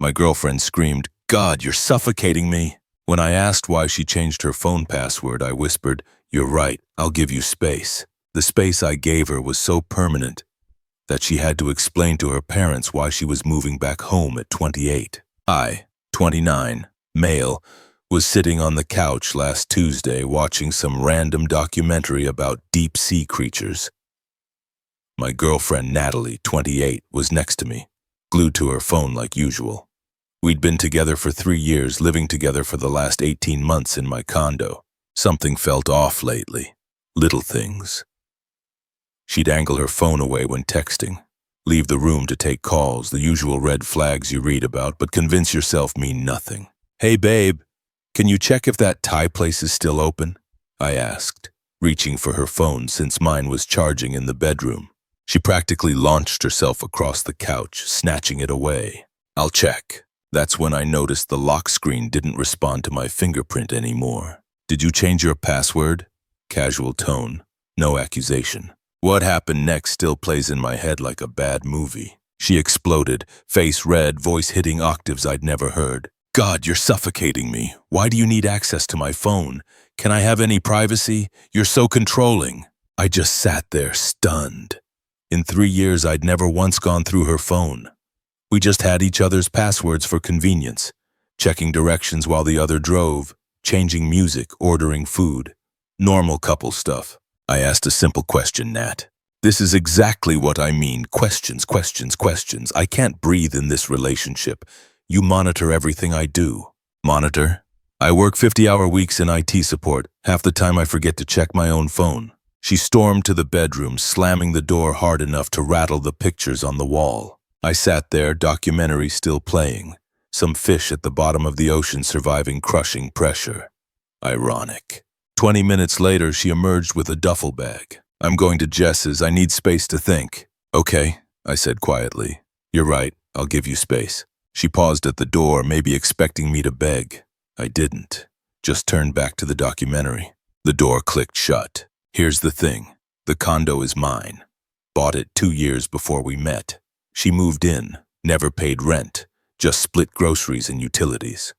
My girlfriend screamed, "God, you're suffocating me." When I asked why she changed her phone password, I whispered, "You're right, I'll give you space." The space I gave her was so permanent that she had to explain to her parents why she was moving back home at 28. I, 29, male, was sitting on the couch last Tuesday watching some random documentary about deep-sea creatures. My girlfriend Natalie, 28, was next to me, glued to her phone like usual. We'd been together for 3 years, living together for the last 18 months in my condo. Something felt off lately. Little things. She'd angle her phone away when texting, leave the room to take calls, the usual red flags you read about, but convince yourself mean nothing. "Hey babe, can you check if that Thai place is still open?" I asked, reaching for her phone since mine was charging in the bedroom. She practically launched herself across the couch, snatching it away. "I'll check." That's when I noticed the lock screen didn't respond to my fingerprint anymore. "Did you change your password?" Casual tone, no accusation. What happened next still plays in my head like a bad movie. She exploded, face red, voice hitting octaves I'd never heard. "God, you're suffocating me. Why do you need access to my phone? Can I have any privacy? You're so controlling." I just sat there, stunned. In 3 years, I'd never once gone through her phone. We just had each other's passwords for convenience, checking directions while the other drove, changing music, ordering food. Normal couple stuff. I asked a simple question, Nat. "This is exactly what I mean. Questions, questions, questions. I can't breathe in this relationship. You monitor everything I do." "Monitor? I work 50-hour weeks in IT support. Half the time I forget to check my own phone." She stormed to the bedroom, slamming the door hard enough to rattle the pictures on the wall. I sat there, documentary still playing. Some fish at the bottom of the ocean surviving crushing pressure. Ironic. 20 minutes later, she emerged with a duffel bag. "I'm going to Jess's. I need space to think." "Okay," I said quietly. "You're right. I'll give you space." She paused at the door, maybe expecting me to beg. I didn't. Just turned back to the documentary. The door clicked shut. "Here's the thing. The condo is mine. Bought it 2 years before we met. She moved in, never paid rent, just split groceries and utilities.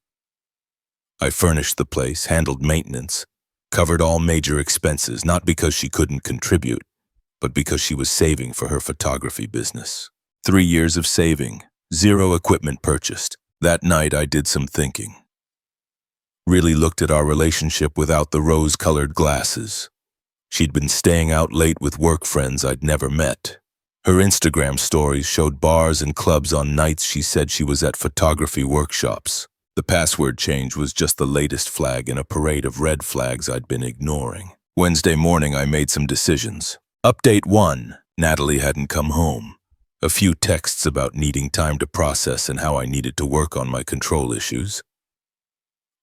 I furnished the place, handled maintenance, covered all major expenses, not because she couldn't contribute, but because she was saving for her photography business. 3 years of saving, 0 equipment purchased. That night I did some thinking. Really looked at our relationship without the rose-colored glasses. She'd been staying out late with work friends I'd never met. Her Instagram stories showed bars and clubs on nights she said she was at photography workshops. The password change was just the latest flag in a parade of red flags I'd been ignoring. Wednesday morning, I made some decisions. Update 1. Natalie hadn't come home. A few texts about needing time to process and how I needed to work on my control issues.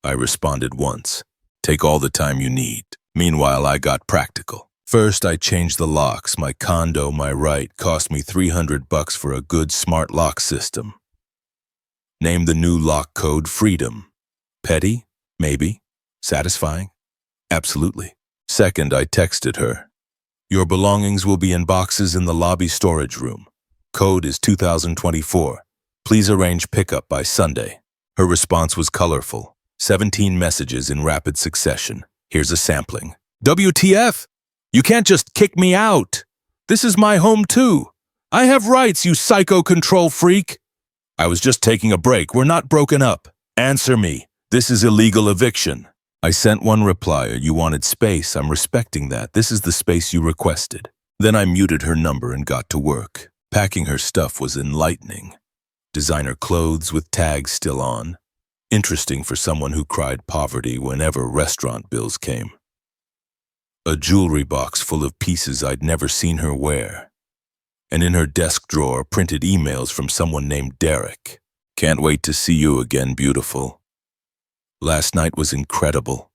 I responded once. "Take all the time you need." Meanwhile, I got practical. First, I changed the locks. My condo, my right, cost me $300 for a good smart lock system. Named the new lock code Freedom. Petty? Maybe. Satisfying? Absolutely. Second, I texted her. "Your belongings will be in boxes in the lobby storage room. Code is 2024. Please arrange pickup by Sunday." Her response was colorful. 17 messages in rapid succession. Here's a sampling. "WTF? You can't just kick me out. This is my home too. I have rights, you psycho control freak." "I was just taking a break. We're not broken up. Answer me. This is illegal eviction." I sent one reply. "You wanted space. I'm respecting that. This is the space you requested." Then I muted her number and got to work. Packing her stuff was enlightening. Designer clothes with tags still on. Interesting for someone who cried poverty whenever restaurant bills came. A jewelry box full of pieces I'd never seen her wear. And in her desk drawer, printed emails from someone named Derek. "Can't wait to see you again, beautiful. Last night was incredible.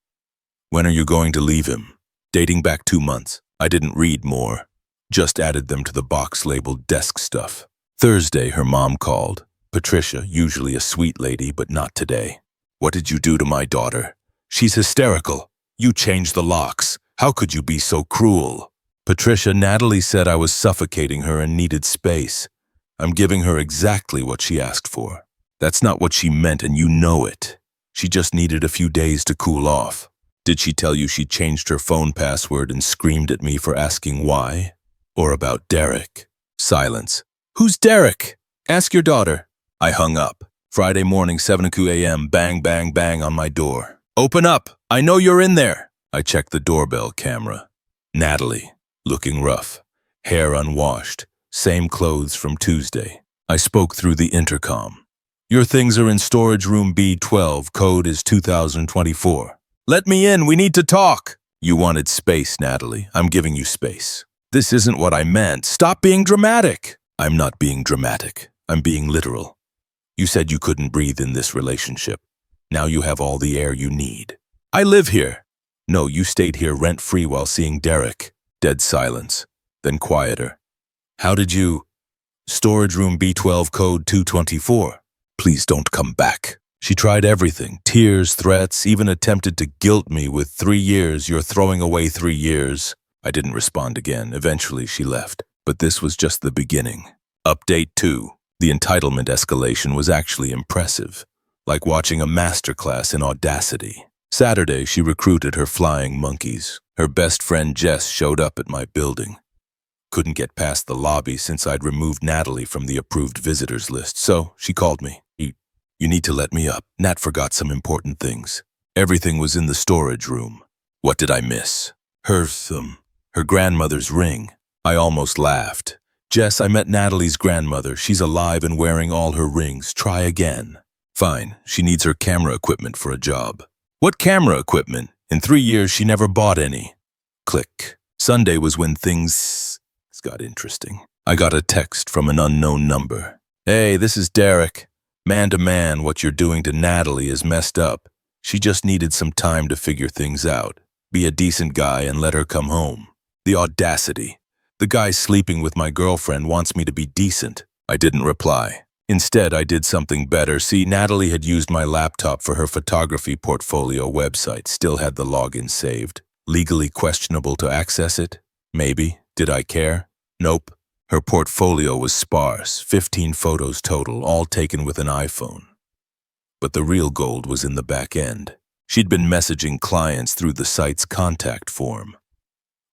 When are you going to leave him? Dating back 2 months. I didn't read more. Just added them to the box labeled desk stuff. Thursday, her mom called. Patricia, usually a sweet lady, but not today. "What did you do to my daughter? She's hysterical. You changed the locks. How could you be so cruel?" "Patricia, Natalie said I was suffocating her and needed space. I'm giving her exactly what she asked for." That's not what she meant, and you know it. She just needed a few days to cool off. Did she tell you she changed her phone password and screamed at me for asking why? Or about Derek? Silence. Who's Derek? Ask your daughter. I hung up. Friday morning, 7:02 a.m., bang, bang, bang on my door. Open up! I know you're in there! I checked the doorbell camera. Natalie, looking rough, hair unwashed, same clothes from Tuesday. I spoke through the intercom. Your things are in storage room B12, code is 2024. Let me in, we need to talk! You wanted space, Natalie. I'm giving you space. This isn't what I meant. Stop being dramatic. I'm not being dramatic. I'm being literal. You said you couldn't breathe in this relationship. Now you have all the air you need. I live here. No, you stayed here rent-free while seeing Derek. Dead silence. Then quieter. How did you... Storage room B12, code 224. Please don't come back. She tried everything. Tears, threats, even attempted to guilt me with 3 years. You're throwing away 3 years. I didn't respond again. Eventually, she left. But this was just the beginning. Update 2. The entitlement escalation was actually impressive. Like watching a masterclass in audacity. Saturday, she recruited her flying monkeys. Her best friend Jess showed up at my building. Couldn't get past the lobby since I'd removed Natalie from the approved visitors list, so she called me. You need to let me up. Nat forgot some important things. Everything was in the storage room. What did I miss? Her grandmother's ring. I almost laughed. Jess, I met Natalie's grandmother. She's alive and wearing all her rings. Try again. Fine, she needs her camera equipment for a job. What camera equipment? In 3 years, she never bought any. Click. Sunday was when things got interesting. I got a text from an unknown number. Hey, this is Derek. Man to man, what you're doing to Natalie is messed up. She just needed some time to figure things out. Be a decent guy and let her come home. The audacity. The guy sleeping with my girlfriend wants me to be decent. I didn't reply. Instead, I did something better. See, Natalie had used my laptop for her photography portfolio website, still had the login saved. Legally questionable to access it? Maybe. Did I care? Nope. Her portfolio was sparse, 15 photos total, all taken with an iPhone. But the real gold was in the back end. She'd been messaging clients through the site's contact form.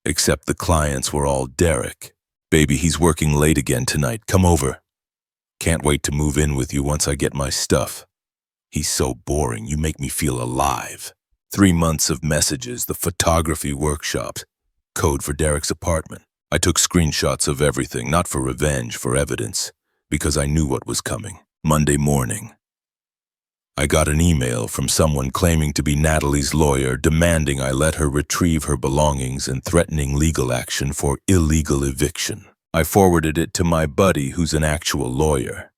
Except the clients were all Derek. Baby, he's working late again tonight. Come over. Can't wait to move in with you once I get my stuff. He's so boring, you make me feel alive. 3 months of messages, the photography workshops, code for Derek's apartment. I took screenshots of everything, not for revenge, for evidence, because I knew what was coming. Monday morning. I got an email from someone claiming to be Natalie's lawyer, demanding I let her retrieve her belongings and threatening legal action for illegal eviction. I forwarded it to my buddy, who's an actual lawyer.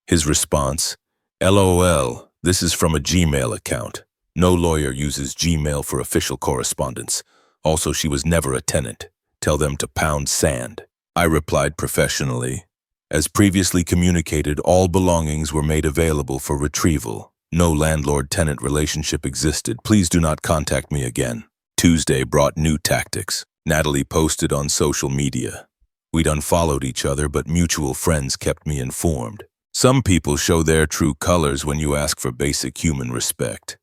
His response, LOL, this is from a Gmail account. No lawyer uses Gmail for official correspondence. Also, she was never a tenant. Tell them to pound sand. I replied professionally. As previously communicated, all belongings were made available for retrieval. No landlord-tenant relationship existed. Please do not contact me again. Tuesday brought new tactics. Natalie posted on social media. We'd unfollowed each other, but mutual friends kept me informed. Some people show their true colors when you ask for basic human respect.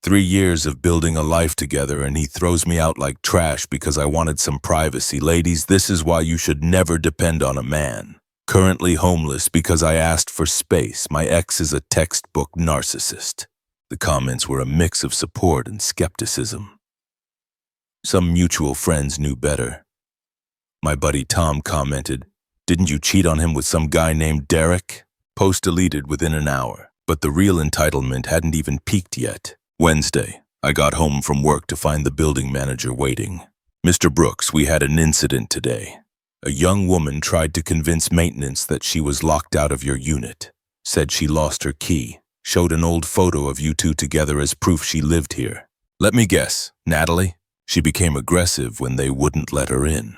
3 years of building a life together, and he throws me out like trash because I wanted some privacy. Ladies, this is why you should never depend on a man. Currently homeless because I asked for space. My ex is a textbook narcissist. The comments were a mix of support and skepticism. Some mutual friends knew better. My buddy Tom commented, "Didn't you cheat on him with some guy named Derek?" Post deleted within an hour, but the real entitlement hadn't even peaked yet. Wednesday, I got home from work to find the building manager waiting. Mr. Brooks, we had an incident today. A young woman tried to convince maintenance that she was locked out of your unit. Said she lost her key. Showed an old photo of you two together as proof she lived here. Let me guess, Natalie? She became aggressive when they wouldn't let her in.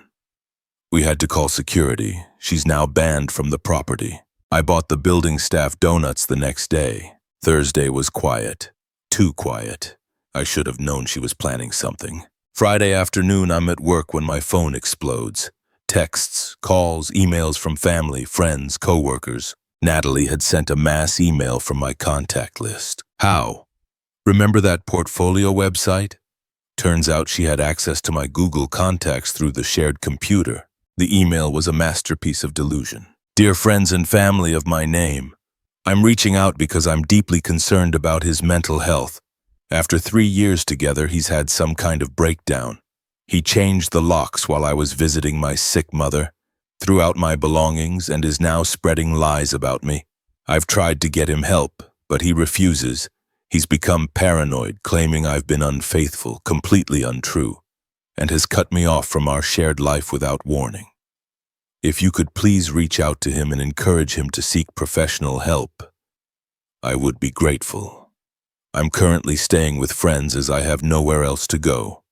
We had to call security. She's now banned from the property. I bought the building staff donuts the next day. Thursday was quiet. Too quiet. I should have known she was planning something. Friday afternoon, I'm at work when my phone explodes. Texts, calls, emails from family, friends, co-workers. Natalie had sent a mass email from my contact list. How? Remember that portfolio website? Turns out she had access to my Google contacts through the shared computer. The email was a masterpiece of delusion. Dear friends and family of my name, I'm reaching out because I'm deeply concerned about his mental health. After 3 years together, he's had some kind of breakdown. He changed the locks while I was visiting my sick mother, threw out my belongings, and is now spreading lies about me. I've tried to get him help, but he refuses. He's become paranoid, claiming I've been unfaithful, completely untrue, and has cut me off from our shared life without warning. If you could please reach out to him and encourage him to seek professional help, I would be grateful. I'm currently staying with friends as I have nowhere else to go.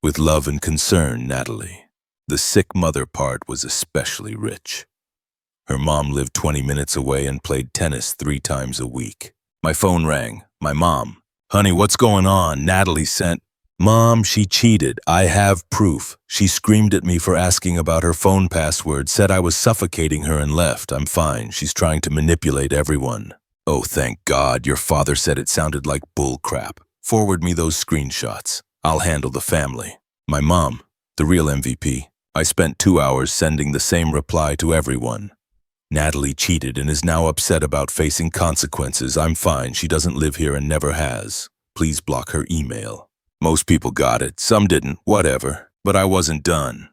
With love and concern, Natalie. The sick mother part was especially rich. Her mom lived 20 minutes away and played tennis 3 times a week. My phone rang. My mom. Honey, what's going on? Natalie sent. Mom, she cheated. I have proof. She screamed at me for asking about her phone password, said I was suffocating her and left. I'm fine. She's trying to manipulate everyone. Oh, thank God. Your father said it sounded like bull crap. Forward me those screenshots. I'll handle the family. My mom, the real MVP. I spent 2 hours sending the same reply to everyone. Natalie cheated and is now upset about facing consequences. I'm fine. She doesn't live here and never has. Please block her email. Most people got it. Some didn't. Whatever. But I wasn't done.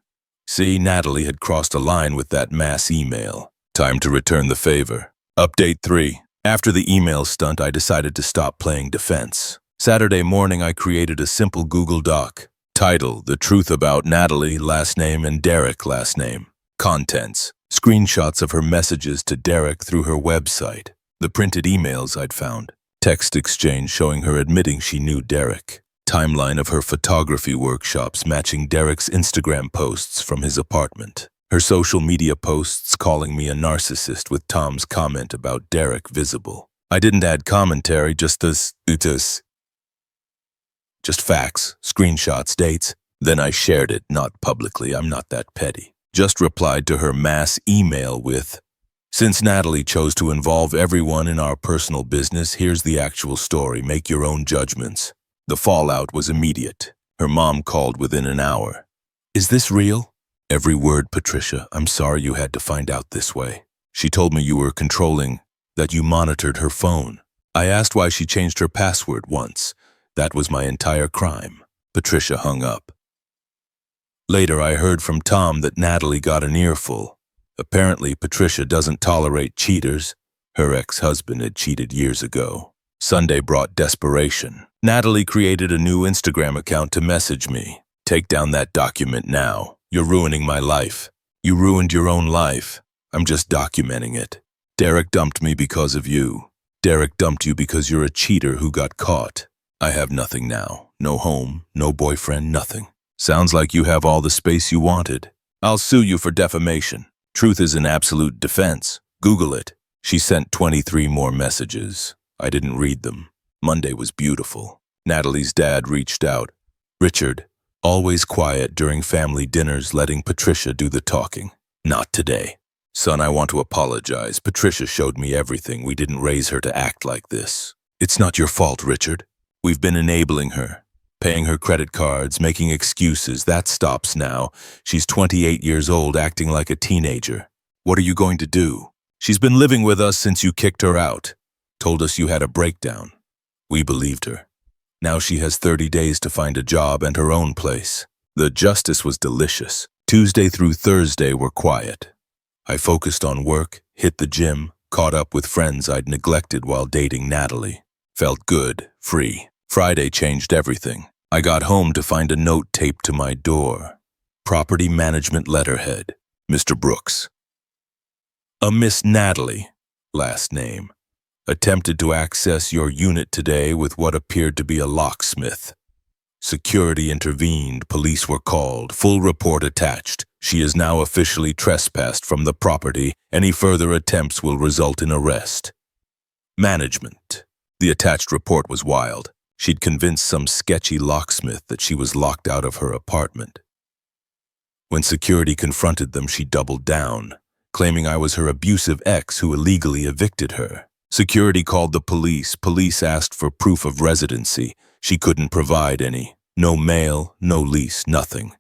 See, Natalie had crossed a line with that mass email. Time to return the favor. Update 3. After the email stunt, I decided to stop playing defense. Saturday morning, I created a simple Google Doc. Title, The Truth About Natalie, last name, and Derek, last name. Contents, screenshots of her messages to Derek through her website. The printed emails I'd found. Text exchange showing her admitting she knew Derek. Timeline of her photography workshops matching Derek's Instagram posts from his apartment. Her social media posts calling me a narcissist with Tom's comment about Derek visible. I didn't add commentary, just facts, screenshots, dates. Then I shared it, not publicly, I'm not that petty. Just replied to her mass email with, since Natalie chose to involve everyone in our personal business, here's the actual story, make your own judgments. The fallout was immediate. Her mom called within an hour. Is this real? Every word, Patricia, I'm sorry you had to find out this way. She told me you were controlling, that you monitored her phone. I asked why she changed her password once. That was my entire crime. Patricia hung up. Later, I heard from Tom that Natalie got an earful. Apparently, Patricia doesn't tolerate cheaters. Her ex-husband had cheated years ago. Sunday brought desperation. Natalie created a new Instagram account to message me. Take down that document now. You're ruining my life. You ruined your own life. I'm just documenting it. Derek dumped me because of you. Derek dumped you because you're a cheater who got caught. I have nothing now. No home, no boyfriend, nothing. Sounds like you have all the space you wanted. I'll sue you for defamation. Truth is an absolute defense. Google it. She sent 23 more messages. I didn't read them. Monday was beautiful. Natalie's dad reached out. Richard, always quiet during family dinners, letting Patricia do the talking. Not today. Son, I want to apologize. Patricia showed me everything. We didn't raise her to act like this. It's not your fault, Richard. We've been enabling her, paying her credit cards, making excuses. That stops now. She's 28 years old, acting like a teenager. What are you going to do? She's been living with us since you kicked her out. Told us you had a breakdown. We believed her. Now she has 30 days to find a job and her own place. The justice was delicious. Tuesday through Thursday were quiet. I focused on work, hit the gym, caught up with friends I'd neglected while dating Natalie. Felt good, free. Friday changed everything. I got home to find a note taped to my door. Property management letterhead. Mr. Brooks. A Miss Natalie, last name, attempted to access your unit today with what appeared to be a locksmith. Security intervened, police were called, full report attached. She is now officially trespassed from the property. Any further attempts will result in arrest. Management. The attached report was wild. She'd convinced some sketchy locksmith that she was locked out of her apartment. When security confronted them, she doubled down. claiming I was her abusive ex who illegally evicted her. Security called the police. Police asked for proof of residency. She couldn't provide any. No mail, no lease, nothing.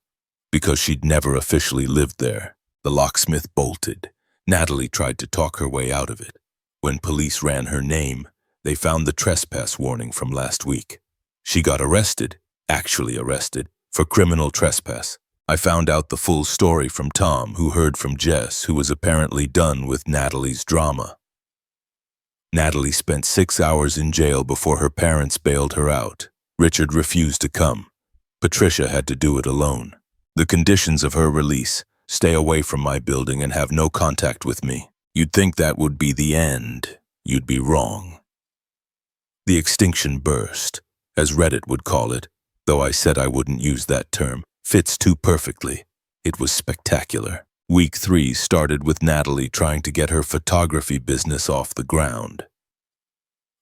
Because she'd never officially lived there. The locksmith bolted. Natalie tried to talk her way out of it. When police ran her name, they found the trespass warning from last week. She got arrested, actually arrested, for criminal trespass. I found out the full story from Tom, who heard from Jess, who was apparently done with Natalie's drama. Natalie spent 6 hours in jail before her parents bailed her out. Richard refused to come. Patricia had to do it alone. The conditions of her release: stay away from my building and have no contact with me. You'd think that would be the end. You'd be wrong. The extinction burst, as Reddit would call it, though I said I wouldn't use that term, fits too perfectly. It was spectacular. Week 3 started with Natalie trying to get her photography business off the ground.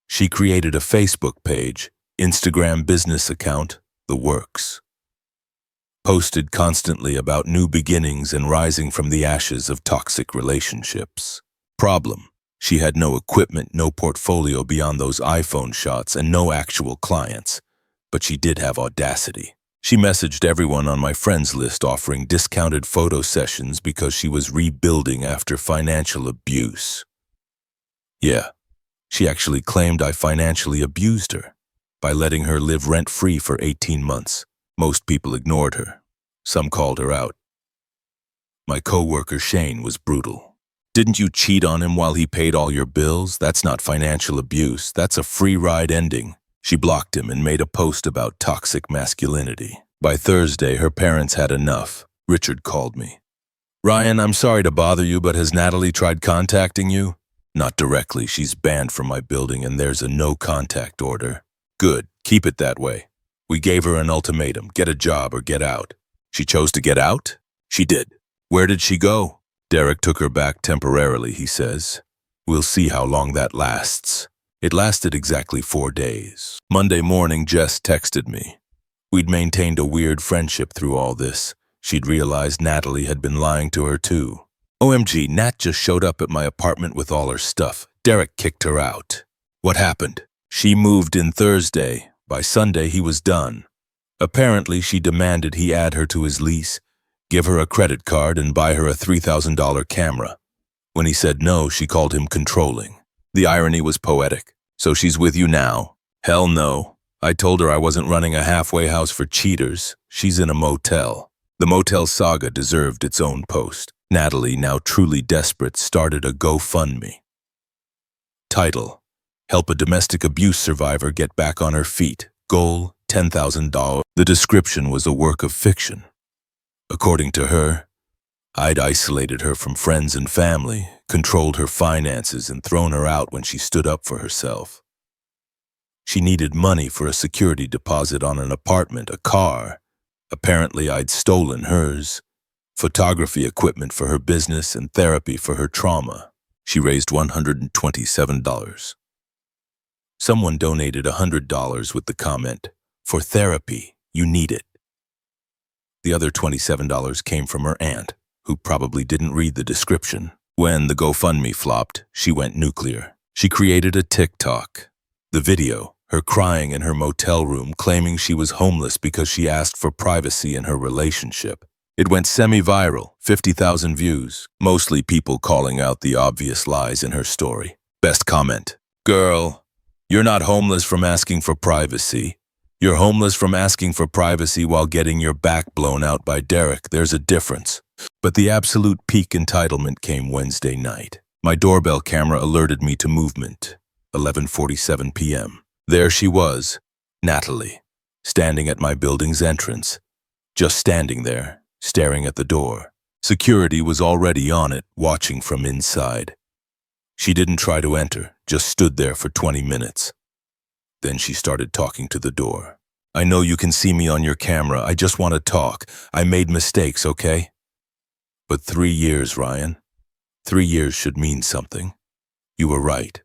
She created a Facebook page, Instagram business account, the works. Posted constantly about new beginnings and rising from the ashes of toxic relationships. Problem: she had no equipment, no portfolio beyond those iPhone shots, and no actual clients. But she did have audacity. She messaged everyone on my friends list offering discounted photo sessions because she was rebuilding after financial abuse. Yeah, she actually claimed I financially abused her by letting her live rent-free for 18 months. Most people ignored her. Some called her out. My coworker Shane was brutal. Didn't you cheat on him while he paid all your bills? That's not financial abuse. That's a free ride ending. She blocked him and made a post about toxic masculinity. By Thursday, her parents had enough. Richard called me. Ryan, I'm sorry to bother you, but has Natalie tried contacting you? Not directly. She's banned from my building and there's a no contact order. Good. Keep it that way. We gave her an ultimatum. Get a job or get out. She chose to get out? She did. Where did she go? Derek took her back temporarily, he says. We'll see how long that lasts. It lasted exactly 4 days. Monday morning, Jess texted me. We'd maintained a weird friendship through all this. She'd realized Natalie had been lying to her too. OMG, Nat just showed up at my apartment with all her stuff. Derek kicked her out. What happened? She moved in Thursday. By Sunday, he was done. Apparently, she demanded he add her to his lease, give her a credit card, and buy her a $3,000 camera. When he said no, she called him controlling. The irony was poetic. So she's with you now? Hell no. I told her I wasn't running a halfway house for cheaters. She's in a motel. The motel saga deserved its own post. Natalie, now truly desperate, started a GoFundMe. Title: Help a domestic abuse survivor get back on her feet. Goal: $10,000. The description was a work of fiction. According to her, I'd isolated her from friends and family, controlled her finances, and thrown her out when she stood up for herself. She needed money for a security deposit on an apartment, a car. Apparently, I'd stolen hers. Photography equipment for her business and therapy for her trauma. She raised $127. Someone donated $100 with the comment, "For therapy, you need it." The other $27 came from her aunt, who probably didn't read the description. When the GoFundMe flopped, she went nuclear. She created a TikTok. The video, her crying in her motel room, claiming she was homeless because she asked for privacy in her relationship. It went semi-viral, 50,000 views, mostly people calling out the obvious lies in her story. Best comment: "Girl, you're not homeless from asking for privacy. You're homeless from asking for privacy while getting your back blown out by Derek. There's a difference." But the absolute peak entitlement came Wednesday night. My doorbell camera alerted me to movement. 11:47 p.m. There she was, Natalie, standing at my building's entrance. Just standing there, staring at the door. Security was already on it, watching from inside. She didn't try to enter, just stood there for 20 minutes. Then she started talking to the door. "I know you can see me on your camera. I just want to talk. I made mistakes, okay? But 3 years, Ryan. 3 years should mean something. You were right.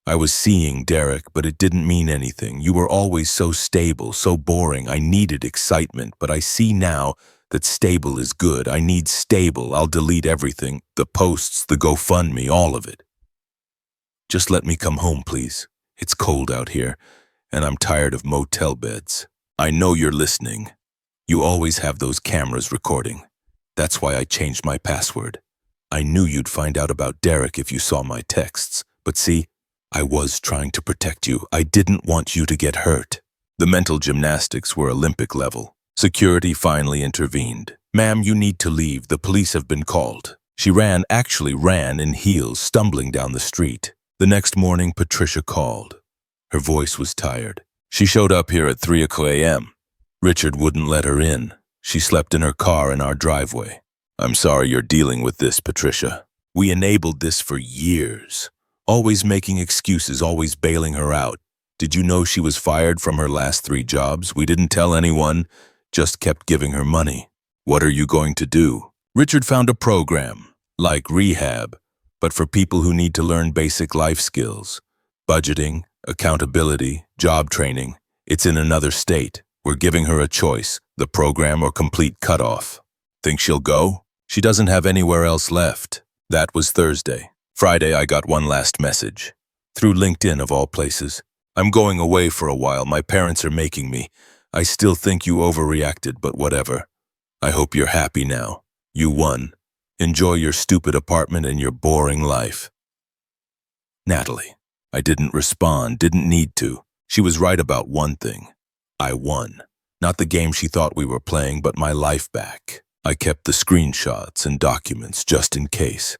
I was seeing Derek, but it didn't mean anything. You were always so stable, so boring. I needed excitement, but I see now that stable is good. I need stable. I'll delete everything. The posts, the GoFundMe, all of it. Just let me come home, please. It's cold out here, and I'm tired of motel beds. I know you're listening. You always have those cameras recording. That's why I changed my password. I knew you'd find out about Derek if you saw my texts. But see, I was trying to protect you. I didn't want you to get hurt. The mental gymnastics were Olympic level. Security finally intervened. Ma'am, you need to leave. The police have been called. She actually ran in heels, stumbling down the street. The next morning, Patricia called. Her voice was tired. She showed up here at 3 a.m. Richard wouldn't let her in. She slept in her car in our driveway. I'm sorry you're dealing with this, Patricia. We enabled this for years. Always making excuses, always bailing her out. Did you know she was fired from her last 3 jobs? We didn't tell anyone, just kept giving her money. What are you going to do? Richard found a program, like rehab, but for people who need to learn basic life skills. Budgeting, accountability, job training. It's in another state. We're giving her a choice, the program or complete cutoff. Think she'll go? She doesn't have anywhere else left. That was Thursday. Friday, I got one last message. Through LinkedIn, of all places. I'm going away for a while. My parents are making me. I still think you overreacted, but whatever. I hope you're happy now. You won. Enjoy your stupid apartment and your boring life. Natalie. I didn't respond, didn't need to. She was right about one thing. I won. Not the game she thought we were playing, but my life back. I kept the screenshots and documents just in case.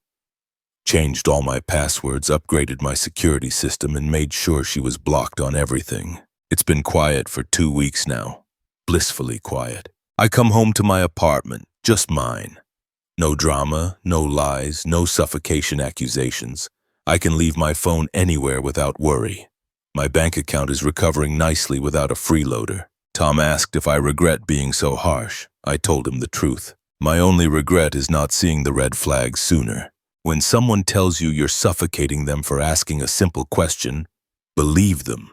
Changed all my passwords, upgraded my security system, and made sure she was blocked on everything. It's been quiet for 2 weeks now. Blissfully quiet. I come home to my apartment, just mine. No drama, no lies, no suffocation accusations. I can leave my phone anywhere without worry. My bank account is recovering nicely without a freeloader. Tom asked if I regret being so harsh. I told him the truth. My only regret is not seeing the red flags sooner. When someone tells you you're suffocating them for asking a simple question, believe them.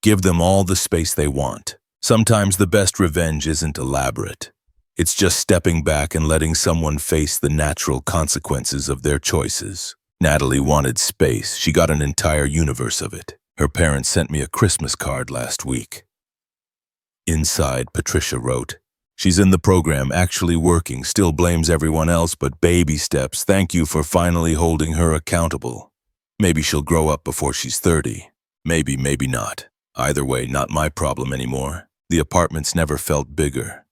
Give them all the space they want. Sometimes the best revenge isn't elaborate. It's just stepping back and letting someone face the natural consequences of their choices. Natalie wanted space. She got an entire universe of it. Her parents sent me a Christmas card last week. Inside, Patricia wrote, "She's in the program, actually working, still blames everyone else, but baby steps. Thank you for finally holding her accountable. Maybe she'll grow up before she's 30. Maybe, maybe not. Either way, not my problem anymore. The apartment's never felt bigger.